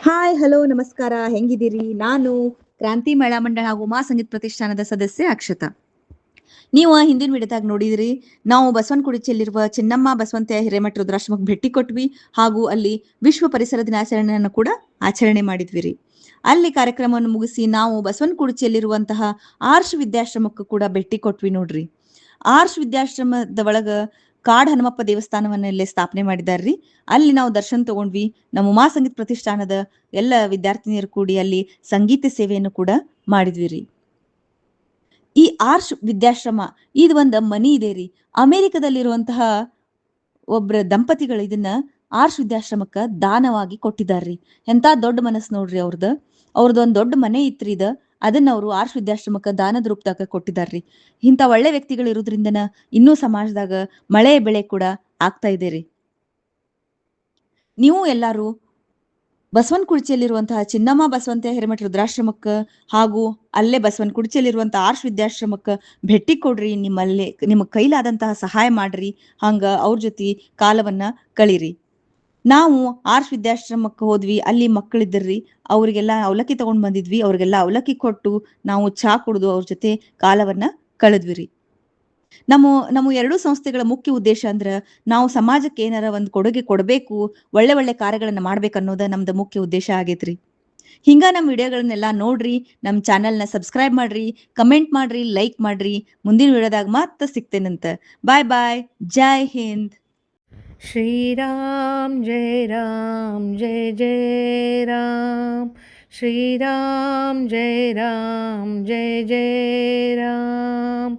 Hi, hello, ನಮಸ್ಕಾರ. ಹೆಂಗಿದ್ದೀರಿ? ನಾನು ಕ್ರಾಂತಿ ಮಹಿಳಾ ಮಂಡಳ ಹಾಗೂ ಉಮಾ ಸಂಗೀತ ಪ್ರತಿಷ್ಠಾನದ ಸದಸ್ಯೆ ಅಕ್ಷತಾ. ನೀವು ಹಿಂದಿನ ವಿಡಿಯೋದಾಗ ನೋಡಿದ್ರಿ, ನಾವು ಬಸವನಕುಡಿಚಿಯಲ್ಲಿರುವ ಚಿನ್ನಮ್ಮ ಬಸವಂತ ಹಿರೇಮಠ ರುದ್ರಾಶ್ರಮಕ್ಕೆ ಭೇಟಿ ಕೊಟ್ವಿ ಹಾಗೂ ಅಲ್ಲಿ ವಿಶ್ವ ಪರಿಸರ ದಿನಾಚರಣೆಯನ್ನು ಕೂಡ ಆಚರಣೆ ಮಾಡಿದ್ವಿ ರೀ. ಅಲ್ಲಿ ಕಾರ್ಯಕ್ರಮವನ್ನು ಮುಗಿಸಿ ನಾವು ಬಸವನಕುಡಿಚಿಯಲ್ಲಿರುವಂತಹ ಆರ್ಷ್ ವಿದ್ಯಾಶ್ರಮಕ್ಕೂ ಕೂಡ ಭೇಟಿ ಕೊಟ್ವಿ ನೋಡ್ರಿ. ಆರ್ಷ್ ವಿದ್ಯಾಶ್ರಮದ ಒಳಗ ಕಾಡ್ ಹನುಮಪ್ಪ ದೇವಸ್ಥಾನವನ್ನ ಇಲ್ಲೇ ಸ್ಥಾಪನೆ ಮಾಡಿದಾರ್ರಿ. ಅಲ್ಲಿ ನಾವು ದರ್ಶನ ತಗೊಂಡ್ವಿ. ನಮ್ಮ ಉಮಾ ಸಂಗೀತ ಪ್ರತಿಷ್ಠಾನದ ಎಲ್ಲ ವಿದ್ಯಾರ್ಥಿನಿಯರು ಕೂಡಿ ಅಲ್ಲಿ ಸಂಗೀತ ಸೇವೆಯನ್ನು ಕೂಡ ಮಾಡಿದ್ವಿ ರೀ. ಈ ಆರ್ಷ್ ವಿದ್ಯಾಶ್ರಮ ಇದು ಒಂದು ಮನಿ ಇದೆ ರೀ. ಅಮೆರಿಕದಲ್ಲಿರುವಂತಹ ಒಬ್ರ ದಂಪತಿಗಳು ಇದನ್ನ ಆರ್ಷ್ ವಿದ್ಯಾಶ್ರಮಕ್ಕ ದಾನವಾಗಿ ಕೊಟ್ಟಿದಾರ್ರಿ. ಎಂತ ದೊಡ್ಡ ಮನಸ್ಸು ನೋಡ್ರಿ ಅವ್ರದ. ಅವ್ರದೊಂದ್ ದೊಡ್ಡ ಮನೆ ಇತ್ರಿ ಇದ. ಅದನ್ನ ಅವರು ಆರ್ಷ್ ವಿದ್ಯಾಶ್ರಮಕ್ಕ ದಾನದ ರೂಪದಾಗ ಕೊಟ್ಟಿದಾರ್ರಿ. ಇಂಥ ಒಳ್ಳೆ ವ್ಯಕ್ತಿಗಳು ಇರೋದ್ರಿಂದನ ಇನ್ನೂ ಸಮಾಜದಾಗ ಮಳೆ ಬೆಳೆ ಕೂಡ ಆಗ್ತಾ ಇದೆ ರೀ. ನೀವು ಎಲ್ಲಾರು ಬಸವನಕುಡಿಚಿಯಲ್ಲಿರುವಂತಹ ಚಿನ್ನಮ್ಮ ಬಸವಂತ ಹಿರೇಮಠ ರುದ್ರಾಶ್ರಮಕ್ಕ ಹಾಗೂ ಅಲ್ಲೇ ಬಸವನಕುಡಿಚಿಯಲ್ಲಿರುವಂತಹ ಆರ್ಷ್ ವಿದ್ಯಾಶ್ರಮಕ್ಕ ಭೇಟಿ ಕೊಡ್ರಿ. ನಿಮಗ್ ಕೈಲಾದಂತಹ ಸಹಾಯ ಮಾಡ್ರಿ. ಹಂಗ ಅವ್ರ ಜೊತೆ ಕಾಲವನ್ನ ಕಳೀರಿ. ನಾವು ಆರ್ಷ್ ವಿದ್ಯಾಶ್ರಮಕ್ಕೆ ಹೋದ್ವಿ. ಅಲ್ಲಿ ಮಕ್ಕಳಿದ್ದರ್ರಿ. ಅವ್ರಿಗೆಲ್ಲ ಅವಲಕ್ಕಿ ತಗೊಂಡ್ ಬಂದಿದ್ವಿ. ಅವ್ರಿಗೆಲ್ಲ ಅವಲಕ್ಕಿ ಕೊಟ್ಟು ನಾವು ಚಾ ಕುಡ್ದು ಅವ್ರ ಜೊತೆ ಕಾಲವನ್ನ ಕಳೆದ್ವಿ ರೀ. ನಮ್ಮ ಎರಡೂ ಸಂಸ್ಥೆಗಳ ಮುಖ್ಯ ಉದ್ದೇಶ ಅಂದ್ರ ನಾವು ಸಮಾಜಕ್ಕೆ ಏನಾರ ಒಂದ್ ಕೊಡುಗೆ ಕೊಡ್ಬೇಕು, ಒಳ್ಳೆ ಒಳ್ಳೆ ಕಾರ್ಯಗಳನ್ನ ಮಾಡ್ಬೇಕನ್ನೋದ ನಮ್ದ ಮುಖ್ಯ ಉದ್ದೇಶ ಆಗೈತ್ರಿ. ಹಿಂಗ ನಮ್ ವಿಡಿಯೋಗಳನ್ನೆಲ್ಲಾ ನೋಡ್ರಿ. ನಮ್ ಚಾನೆಲ್ನ ಸಬ್ಸ್ಕ್ರೈಬ್ ಮಾಡ್ರಿ, ಕಮೆಂಟ್ ಮಾಡ್ರಿ, ಲೈಕ್ ಮಾಡ್ರಿ. ಮುಂದಿನ ವಿಡಿಯೋದಾಗ ಮತ್ತ ಸಿಗ್ತೇನಂತ. ಬಾಯ್ ಬಾಯ್. ಜೈ ಹಿಂದ್. श्री राम जय जय राम। श्री राम जय जय राम।